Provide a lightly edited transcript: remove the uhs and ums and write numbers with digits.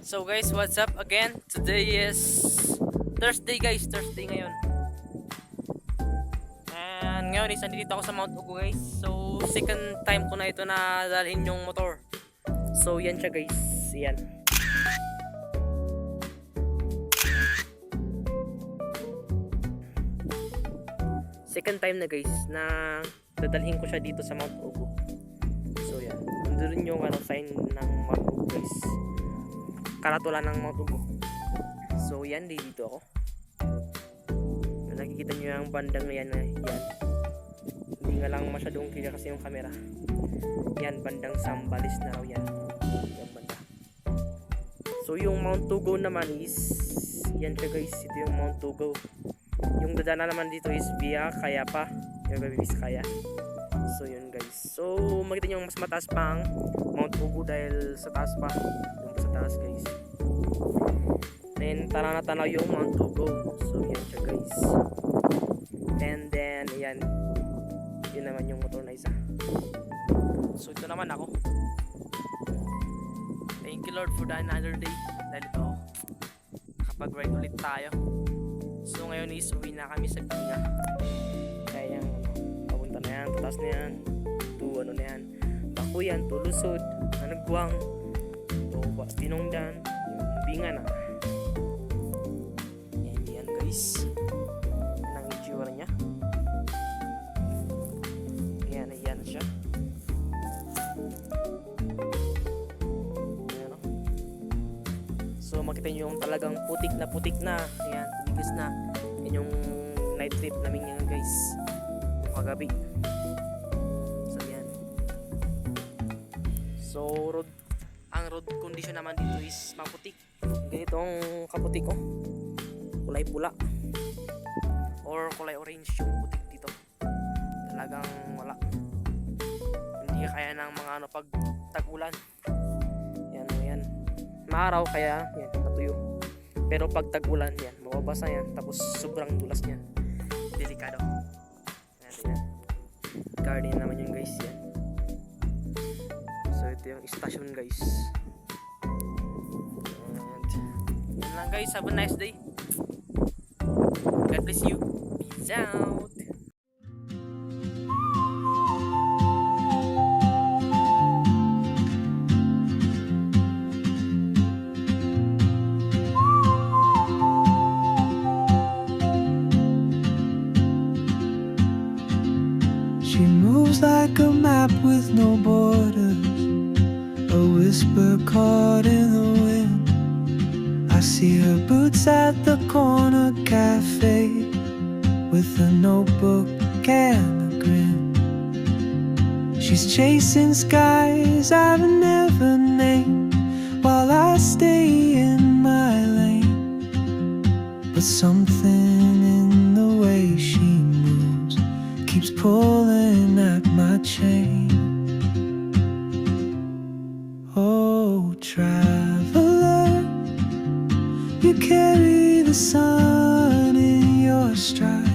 So guys, what's up again? Today is Thursday guys, Thursday ngayon. And ngayon is nandito ako sa Mount Ugo guys. So second time ko na ito na dalhin yung motor. So yan siya guys, yan. Second time na guys na dadalhin ko siya dito sa Mount Ugo. So yan, nandun yung sign ng Mount Ugo guys. Karatula ng Mount Ugo. So yan, dito ako. Nakikita nyo yung bandang yan, yan. Hindi nga lang masyadong clear kasi yung camera. Yan, bandang Sambales na raw yan. Yan banda. So yung Mount Ugo naman is yan siya guys, ito yung Mount Ugo. Yung dadaanan naman dito is via Kayapa, yung Vizcaya. So yun guys. So makita nyo mas mataas pang Mount Ugo dahil sa taas pa. Yung sa taas guys. Then tara na tanaw yung Mount Ugo. So yan siya guys. And then ayan. Yun naman yung motor na isa. So ito naman ako. Thank you Lord for another day. Dahil ito kapag ride ulit tayo. So ngayon is uwi na kami sa Binga. Kaya yung papunta na yan, pataas na yan, to ano na yan, Bakuyan, to Lusod, Anagwang, to Binongdan, yung Binga na. Yan guys. Yan ang itsura niya. Ayan siya. Ayan o. So makita nyo yung talagang putik na. Ayan, tigas na. Yan yung night trip namin yan guys. Yung kagabi. So yan. So ang road condition naman dito is maputik. Ganito ang kaputik ko. Kulay pula. Or kulay orange yung putik dito. Talagang wala. Hindi kaya ng mga pag tag-ulan. Yan. Maaraw kaya yan, natuyo. Pero pag tag-ulan yan, mababasa yan. Tapos sobrang dulas niyan. Delikado. Yan. Garden naman yung guys yan. So ito yung station guys. And yan lang guys. Have a nice day. God bless you. Peace out. She moves like a map with no borders, a whisper caught in the wind. I see her boots at the corner cafe, with a notebook and a grin. She's chasing skies I've never named, while I stay in my lane. But something in the way she moves keeps pulling at my chain. Oh, traveler, you carry the sun in your stride.